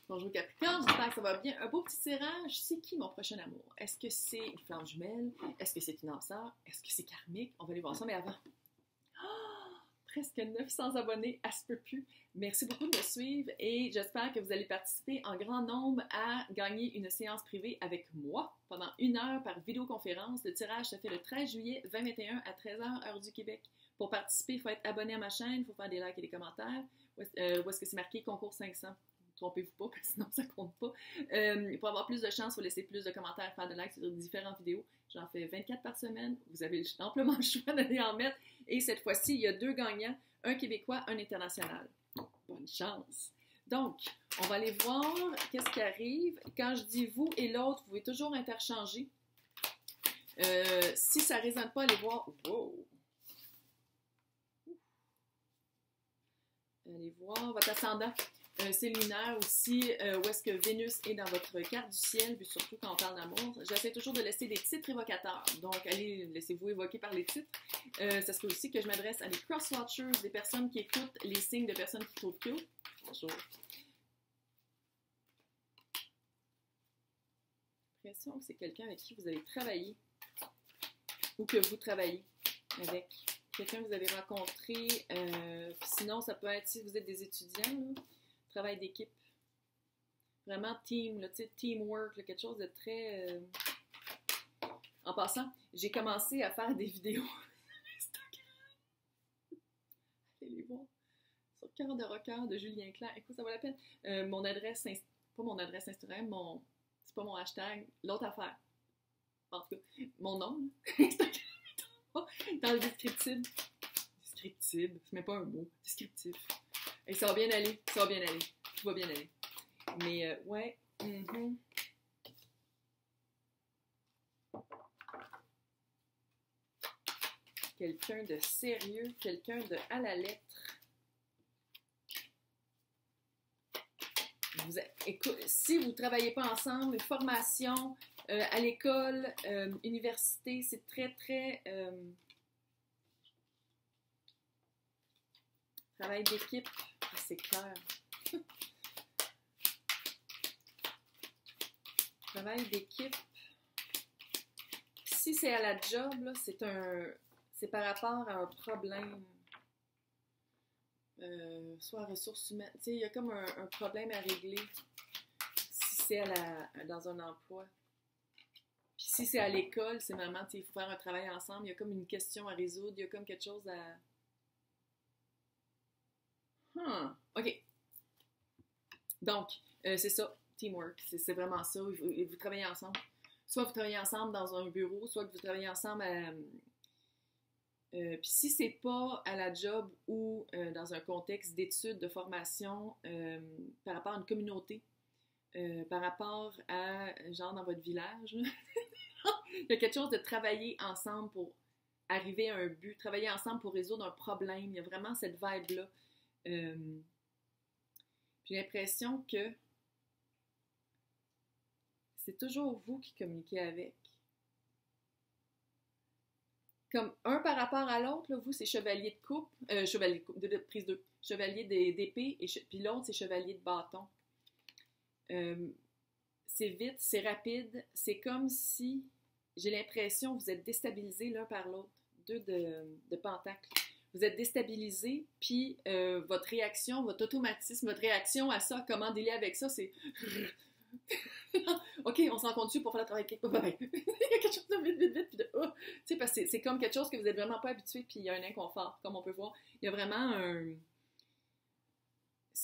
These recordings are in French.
Bonjour Capricorne, j'espère que ça va bien. Un beau petit tirage. C'est qui mon prochain amour? Est-ce que c'est une flamme jumelle? Est-ce que c'est une âme sœur? Est-ce que c'est karmique? On va aller voir ça, mais avant. Presque 900 abonnés, à se peut plus. Merci beaucoup de me suivre et j'espère que vous allez participer en grand nombre à gagner une séance privée avec moi pendant 1 heure par vidéoconférence. Le tirage se fait le 13 juillet 2021 à 13h, heure du Québec. Pour participer, il faut être abonné à ma chaîne, il faut faire des likes et des commentaires. Où est-ce que c'est marqué concours 500? Trompez-vous pas, sinon ça compte pas. Pour avoir plus de chance, il faut laisser plus de commentaires, faire de likes sur différentes vidéos. J'en fais 24 par semaine. Vous avez amplement le choix d'aller en mettre. Et cette fois-ci, il y a 2 gagnants, un Québécois, un international. Bonne chance! Donc, on va aller voir qu'est-ce qui arrive. Quand je dis vous et l'autre, vous pouvez toujours interchanger. Si ça ne résonne pas, allez voir. Wow! Allez voir votre ascendant. C'est lunaire aussi, où est-ce que Vénus est dans votre carte du ciel, puis surtout quand on parle d'amour. J'essaie toujours de laisser des titres évocateurs, donc allez, laissez-vous évoquer par les titres. Ça serait aussi que je m'adresse à des cross-watchers, des personnes qui écoutent les signes de personnes qui trouvent cute. Bonjour. J'ai l'impression que c'est quelqu'un avec qui vous avez travaillé, ou que vous travaillez avec. Quelqu'un que vous avez rencontré, sinon ça peut être si vous êtes des étudiants, là, travail d'équipe, vraiment team, là, teamwork, là, quelque chose de très... En passant, j'ai commencé à faire des vidéos sur Instagram. Allez les voir. Sur Cœur de Rocker de Julien Clerc. Écoute, ça vaut la peine. Mon adresse, pas mon adresse Instagram, c'est pas mon hashtag, l'autre affaire. En tout cas, mon nom, Instagram. Dans le descriptif. Descriptif, c'est même pas un mot. Descriptif. Et ça va bien aller. Ça va bien aller. Tout va bien aller. Mais, ouais. Quelqu'un de sérieux. Quelqu'un de à la lettre. Écoute, si vous ne travaillez pas ensemble, une formation à l'école, université, c'est très, très... travail d'équipe, c'est clair. Travail d'équipe. Si c'est à la job, là, c'est par rapport à un problème. Soit ressources humaines. Tu sais, il y a comme un problème à régler si c'est dans un emploi. Puis si c'est à l'école, c'est vraiment, tu sais, il faut faire un travail ensemble. Il y a comme une question à résoudre. Il y a comme quelque chose à... OK. Donc, c'est ça, teamwork. C'est vraiment ça. Vous travaillez ensemble. Soit vous travaillez ensemble dans un bureau, soit que vous travaillez ensemble à... Puis si c'est pas à la job ou dans un contexte d'études, de formation, par rapport à une communauté, par rapport à, genre dans votre village, il y a quelque chose de travailler ensemble pour arriver à un but, travailler ensemble pour résoudre un problème. Il y a vraiment cette vibe-là. J'ai l'impression que c'est toujours vous qui communiquez avec. Comme un par rapport à l'autre, là, vous, c'est chevalier de coupe, chevalier de coupe, de prise 2, chevalier d'épée, puis l'autre, c'est chevalier de bâton. C'est vite, c'est rapide, c'est comme si, j'ai l'impression que vous êtes déstabilisés l'un par l'autre, 2 de pentacles. Vous êtes déstabilisés, puis votre réaction, votre automatisme, votre réaction à ça, comment dealer avec ça, c'est... OK, on s'en compte dessus pour faire le travail. Il y a quelque chose de vite, puis de... tu sais, parce que c'est comme quelque chose que vous n'êtes vraiment pas habitué, puis il y a un inconfort, comme on peut voir. Il y a vraiment un...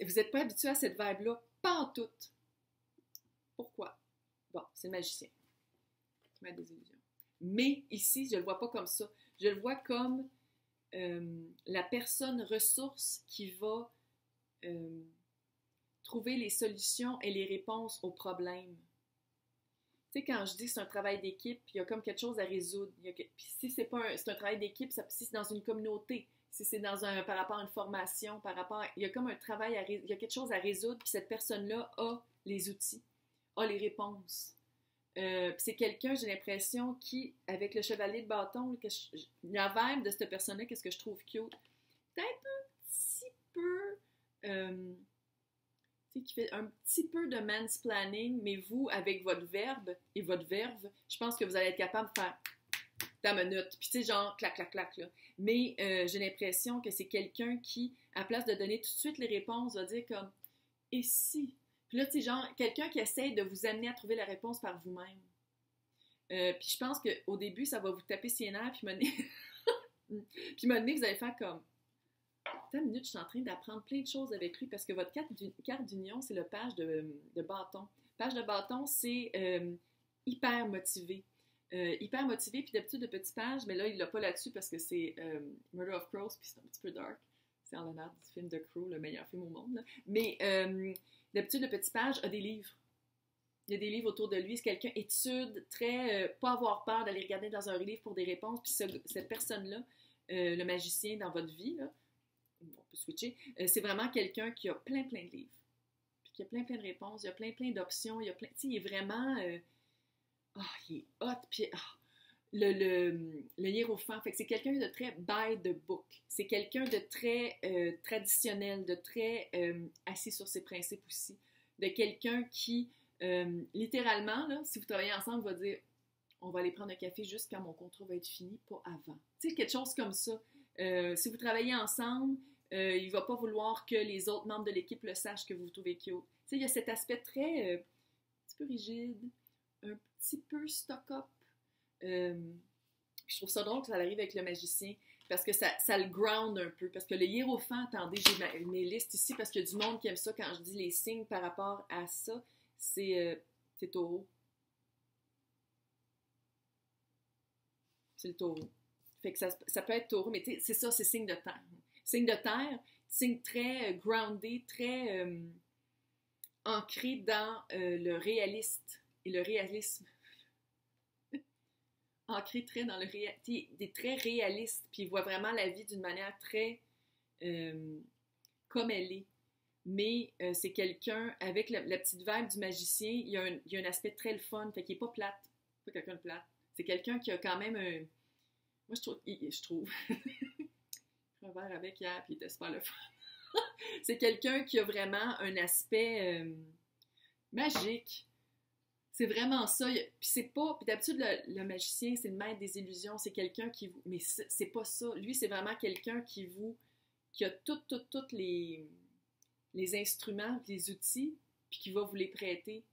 Vous n'êtes pas habitué à cette vibe-là, pas en tout. Pourquoi? Bon, c'est le magicien. Ma désillusion. Mais ici, je ne le vois pas comme ça. Je le vois comme la personne ressource qui va trouver les solutions et les réponses aux problèmes. Tu sais, quand je dis que c'est un travail d'équipe, il y a comme quelque chose à résoudre. Puis si c'est pas c'est un travail d'équipe, si c'est dans une communauté, si c'est par rapport à une formation, il y a comme un travail il y a quelque chose à résoudre, puis cette personne-là a les outils, a les réponses. Puis c'est quelqu'un, j'ai l'impression, qui, avec le chevalier de bâton, la vibe de cette personne-là, qu'est-ce que je trouve cute? Peut-être un petit peu tu sais, qui fait un petit peu de mansplaining, mais vous, avec votre verbe et votre verve, je pense que vous allez être capable de faire ta minute, puis tu sais, genre, clac, clac, clac, là. Mais j'ai l'impression que c'est quelqu'un qui, à place de donner tout de suite les réponses, va dire comme, et si? Puis là, tu sais, genre, quelqu'un qui essaye de vous amener à trouver la réponse par vous-même. Puis je pense qu'au début, ça va vous taper ses nerfs, puis puis maintenant, vous allez faire comme, attends une minute, je suis en train d'apprendre plein de choses avec lui, parce que votre carte d'union, c'est le page de bâton. Page de bâton, c'est hyper motivé. Hyper motivé, puis d'habitude de petits pages, mais là, il l'a pas là-dessus parce que c'est Murder of Crows, puis c'est un petit peu dark. C'est en l'honneur du film de Crow, le meilleur film au monde. Là. Mais d'habitude, le petit page a des livres. Il y a des livres autour de lui. C'est quelqu'un étude, très... pas avoir peur d'aller regarder dans un livre pour des réponses. Puis cette personne-là, le magicien dans votre vie, là, on peut switcher, c'est vraiment quelqu'un qui a plein de livres. Puis qui a plein de réponses. Il y a plein d'options. Il y a plein... Tu sais, il est vraiment... il est hot. Puis le hiérophant. Fait que c'est quelqu'un de très by the book. C'est quelqu'un de très traditionnel, de très assis sur ses principes aussi. De quelqu'un qui... littéralement, là, si vous travaillez ensemble, va dire on va aller prendre un café juste quand mon contrat va être fini, pas avant. Tu sais, quelque chose comme ça. Si vous travaillez ensemble, il ne va pas vouloir que les autres membres de l'équipe le sachent que vous vous trouvez cute. Tu sais, il y a cet aspect très un petit peu rigide, un petit peu stock-up. Je trouve ça drôle que ça arrive avec le magicien parce que ça le ground un peu. Parce que le hiérophant, attendez, j'ai mes listes ici parce qu'il y a du monde qui aime ça quand je dis les signes par rapport à ça. C'est taureau. C'est le taureau. Fait que ça peut être taureau, mais c'est ça, c'est signe de terre. Signe de terre, signe très groundé, très ancré dans le réaliste et le réalisme. Ancré très dans le réalisme. Des très réaliste, puis il voit vraiment la vie d'une manière très comme elle est. Mais c'est quelqu'un, avec la petite vibe du magicien, il y a un aspect très le fun, fait qu'il n'est pas plate. Pas quelqu'un de plate. C'est quelqu'un qui a quand même un... Moi, je trouve. J'ai pris un verre avec hier, puis il était super le fun. C'est quelqu'un qui a vraiment un aspect magique. C'est vraiment ça. Puis c'est pas... Puis d'habitude, le magicien, c'est le maître des illusions. C'est quelqu'un qui vous... Mais c'est pas ça. Lui, c'est vraiment quelqu'un qui a toutes les instruments, les outils, puis qui va vous les prêter,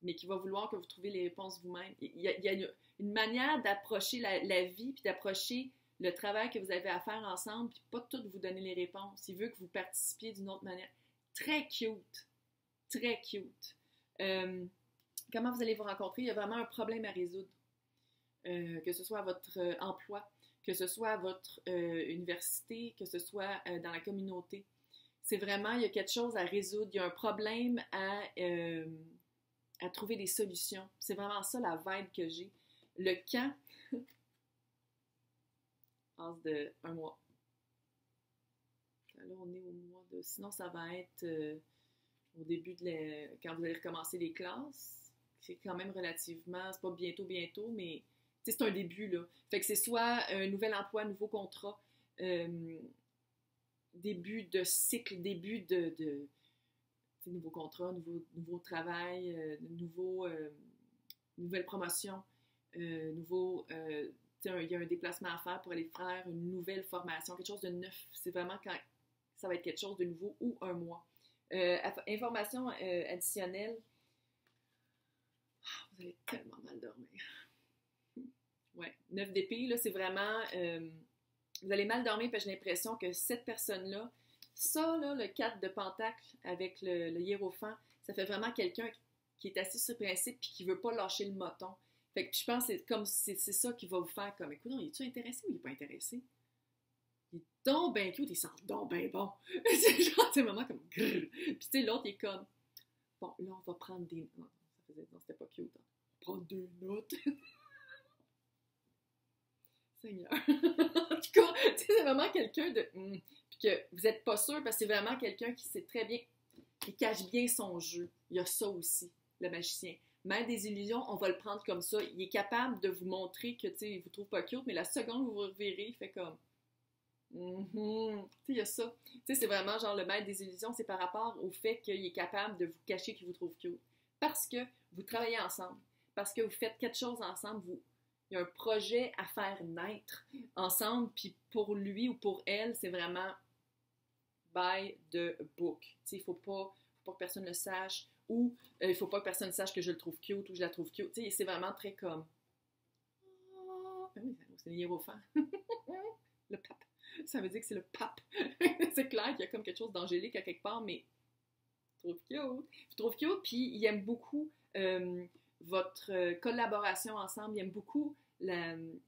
mais qui va vouloir que vous trouviez les réponses vous-même. Il y a une manière d'approcher la vie, puis d'approcher le travail que vous avez à faire ensemble, puis pas tout vous donner les réponses. Il veut que vous participiez d'une autre manière. Très cute. Très cute. Comment vous allez vous rencontrer? Il y a vraiment un problème à résoudre. Que ce soit à votre emploi, que ce soit à votre université, que ce soit dans la communauté. C'est vraiment, il y a quelque chose à résoudre, il y a un problème à trouver des solutions. C'est vraiment ça la vibe que j'ai. Le quand passe de un mois. Là, on est au mois de... Sinon, ça va être au début quand vous allez recommencer les classes. C'est quand même relativement... C'est pas bientôt, mais c'est un début, là. Fait que c'est soit un nouvel emploi, un nouveau contrat, début de cycle, début de nouveaux contrats, nouveau travail, nouvelle promotion, il y a un déplacement à faire pour aller faire une nouvelle formation, quelque chose de neuf. C'est vraiment quand ça va être quelque chose de nouveau ou un mois. Information additionnelle. Vous allez tellement mal dormir. Ouais, 9 d'épée, là, c'est vraiment... vous allez mal dormir parce que j'ai l'impression que cette personne-là, ça, là, le 4 de pentacle avec le hiérophant, ça fait vraiment quelqu'un qui est assis sur le principe et qui veut pas lâcher le moton. Fait que je pense que c'est ça qui va vous faire comme, écoute, non, es-tu intéressé ou il est pas intéressé? Il est donc ben cute, il sent donc ben bon. C'est genre, c'est vraiment comme, grrr. Puis tu sais, l'autre, il est comme, bon, là, on va prendre des notes. Non, c'était pas cute. Hein. On va prendre 2 notes. Seigneur. En tout cas, c'est vraiment quelqu'un de... puis que vous n'êtes pas sûr, parce que c'est vraiment quelqu'un qui sait très bien, qui cache bien son jeu. Il y a ça aussi, le magicien. Maître des illusions, on va le prendre comme ça. Il est capable de vous montrer que, tu sais, il vous trouve pas cute, mais la seconde où vous vous reverrez, il fait comme... Mhm. Tu sais, il y a ça. Tu sais, c'est vraiment genre le maître des illusions, c'est par rapport au fait qu'il est capable de vous cacher qu'il vous trouve cute. Parce que vous travaillez ensemble. Parce que vous faites quelque chose ensemble. Il y a un projet à faire naître ensemble. Puis pour lui ou pour elle, c'est vraiment by the book. Tu sais, faut pas que personne le sache. Ou il faut pas que personne sache que je le trouve cute ou je la trouve cute. Tu sais, c'est vraiment très comme. Ah oui, c'est hiérophant. Le pape. Ça veut dire que c'est le pape. C'est clair qu'il y a comme quelque chose d'angélique à quelque part, mais je trouve cute. Je trouve cute, puis il aime beaucoup votre collaboration ensemble. Il aime beaucoup il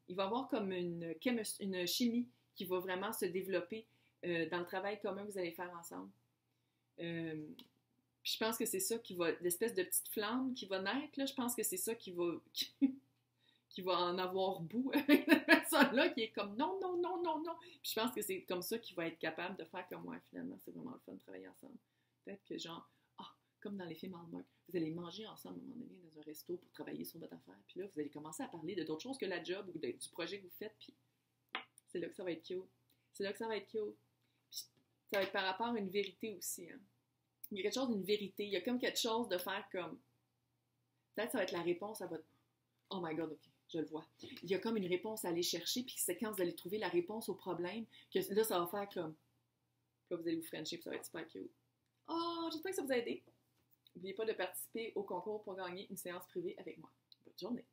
va y avoir comme une chimie qui va vraiment se développer dans le travail commun que vous allez faire ensemble. Euh, puis je pense que c'est ça qui va, l'espèce de petite flamme qui va naître, là, je pense que c'est ça qui va en avoir bout avec cette personne-là qui est comme non, non, non, non, non. Puis je pense que c'est comme ça qu'il va être capable de faire comme moi, finalement. C'est vraiment le fun de travailler ensemble. Peut-être que genre, comme dans les films Hallmark, vous allez manger ensemble à un moment donné dans un resto pour travailler sur votre affaire. Puis là, vous allez commencer à parler de d'autres choses que la job ou du projet que vous faites. Puis c'est là que ça va être cute. C'est là que ça va être cute. Puis ça va être par rapport à une vérité aussi. Hein. Il y a quelque chose d'une vérité. Il y a comme quelque chose de faire comme. Peut-être ça va être la réponse à votre. Oh my god, ok, je le vois. Il y a comme une réponse à aller chercher, puis c'est quand vous allez trouver la réponse au problème que là, ça va faire comme. Puis là, vous allez vous frencher, puis ça va être super cute. Oh, j'espère que ça vous a aidé. N'oubliez pas de participer au concours pour gagner une séance privée avec moi. Bonne journée!